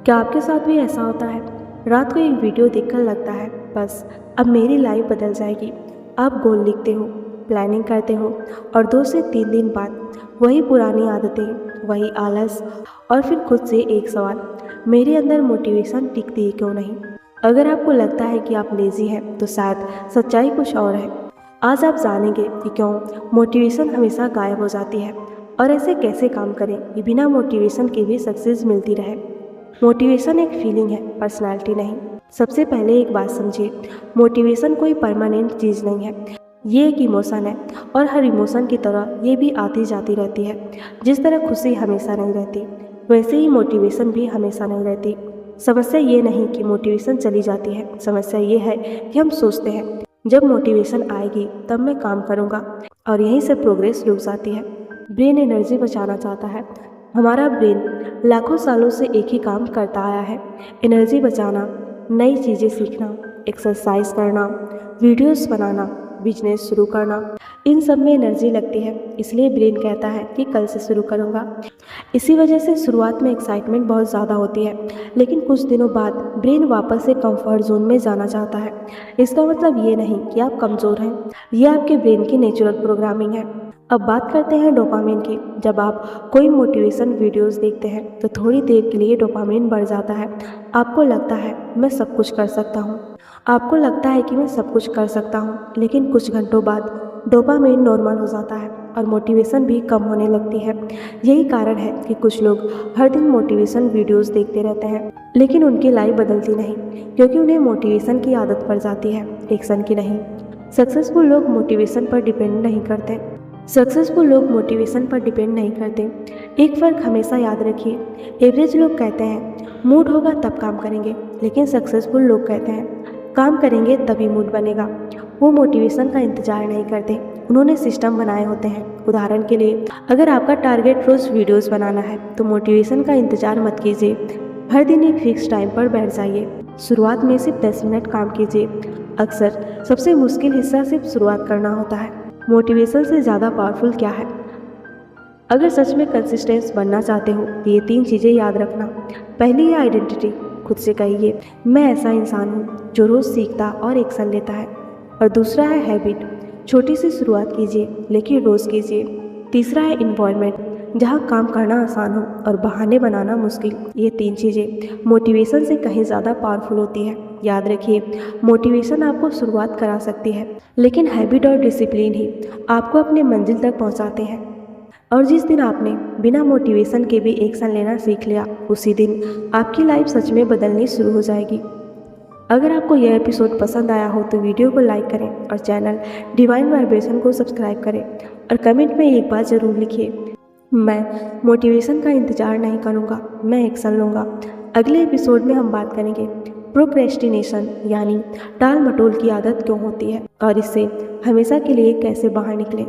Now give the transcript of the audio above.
क्या आपके साथ भी ऐसा होता है? रात को एक वीडियो देखकर लगता है बस अब मेरी लाइफ बदल जाएगी। आप गोल लिखते हो, प्लानिंग करते हो और 2 से 3 दिन बाद वही पुरानी आदतें, वही आलस और फिर खुद से एक सवाल, मेरे अंदर मोटिवेशन टिकती है क्यों नहीं? अगर आपको लगता है कि आप लेज़ी हैं तो शायद सच्चाई कुछ और है। आज आप जानेंगे कि क्यों मोटिवेशन हमेशा गायब हो जाती है और ऐसे कैसे काम करें कि बिना मोटिवेशन के भी सक्सेस मिलती रहे। मोटिवेशन एक फीलिंग है, पर्सनालिटी नहीं। सबसे पहले एक बात समझिए, मोटिवेशन कोई परमानेंट चीज़ नहीं है। ये एक इमोशन है और हर इमोशन की तरह ये भी आती जाती रहती है। जिस तरह खुशी हमेशा नहीं रहती, वैसे ही मोटिवेशन भी हमेशा नहीं रहती। समस्या ये नहीं कि मोटिवेशन चली जाती है, समस्या ये है कि हम सोचते हैं जब मोटिवेशन आएगी तब मैं काम करूँगा, और यहीं से प्रोग्रेस रुक जाती है। ब्रेन एनर्जी बचाना चाहता है। हमारा ब्रेन लाखों सालों से एक ही काम करता आया है, एनर्जी बचाना, नई चीज़ें सीखना, एक्सरसाइज करना, वीडियोस बनाना, बिजनेस शुरू करना। इन सब में एनर्जी लगती है, इसलिए ब्रेन कहता है कि कल से शुरू करूँगा। इसी वजह से शुरुआत में एक्साइटमेंट बहुत ज़्यादा होती है, लेकिन कुछ दिनों बाद ब्रेन वापस से कंफर्ट जोन में जाना चाहता है। इसका मतलब ये नहीं कि आप कमज़ोर हैं, ये आपके ब्रेन की नेचुरल प्रोग्रामिंग है। अब बात करते हैं डोपामिन की। जब आप कोई मोटिवेशन वीडियोस देखते हैं तो थोड़ी देर के लिए डोपामिन बढ़ जाता है। आपको लगता है मैं सब कुछ कर सकता हूँ, आपको लगता है कि मैं सब कुछ कर सकता हूँ, लेकिन कुछ घंटों बाद डोपामिन नॉर्मल हो जाता है और मोटिवेशन भी कम होने लगती है। यही कारण है कि कुछ लोग हर दिन मोटिवेशन वीडियोस देखते रहते हैं, लेकिन उनकी लाइफ बदलती नहीं, क्योंकि उन्हें मोटिवेशन की आदत पड़ जाती है, एक्शन की नहीं। सक्सेसफुल लोग मोटिवेशन पर डिपेंड नहीं करते। एक फ़र्क हमेशा याद रखिए, एवरेज लोग कहते हैं मूड होगा तब काम करेंगे, लेकिन सक्सेसफुल लोग कहते हैं काम करेंगे तभी मूड बनेगा। वो मोटिवेशन का इंतजार नहीं करते, उन्होंने सिस्टम बनाए होते हैं। उदाहरण के लिए, अगर आपका टारगेट रोज़ वीडियोस बनाना है तो मोटिवेशन का इंतजार मत कीजिए। हर दिन एक फिक्स टाइम पर बैठ जाइए। शुरुआत में सिर्फ 10 मिनट काम कीजिए। अक्सर सबसे मुश्किल हिस्सा सिर्फ शुरुआत करना होता है। मोटिवेशन से ज़्यादा पावरफुल क्या है? अगर सच में कंसिस्टेंस बनना चाहते हो तो ये 3 चीज़ें याद रखना। पहली है आइडेंटिटी। खुद से कहिए मैं ऐसा इंसान हूँ जो रोज़ सीखता और एक्शन लेता है। और दूसरा है हैबिट। छोटी सी शुरुआत कीजिए लेकिन रोज़ कीजिए। तीसरा है इन्वॉल्वमेंट, जहाँ काम करना आसान हो और बहाने बनाना मुश्किल। ये 3 चीज़ें मोटिवेशन से कहीं ज़्यादा पावरफुल होती है। याद रखिए, मोटिवेशन आपको शुरुआत करा सकती है, लेकिन हैबिट और डिसिप्लिन ही आपको अपने मंजिल तक पहुंचाते हैं। और जिस दिन आपने बिना मोटिवेशन के भी एक्शन लेना सीख लिया, उसी दिन आपकी लाइफ सच में बदलनी शुरू हो जाएगी। अगर आपको यह एपिसोड पसंद आया हो तो वीडियो को लाइक करें और चैनल डिवाइन वाइब्रेशन को सब्सक्राइब करें, और कमेंट में एक बात ज़रूर लिखिए, मैं मोटिवेशन का इंतज़ार नहीं करूँगा, मैं एक्शन लूँगा। अगले एपिसोड में हम बात करेंगे प्रोक्रेस्टिनेशन यानी टाल मटोल की आदत क्यों होती है और इससे हमेशा के लिए कैसे बाहर निकलें।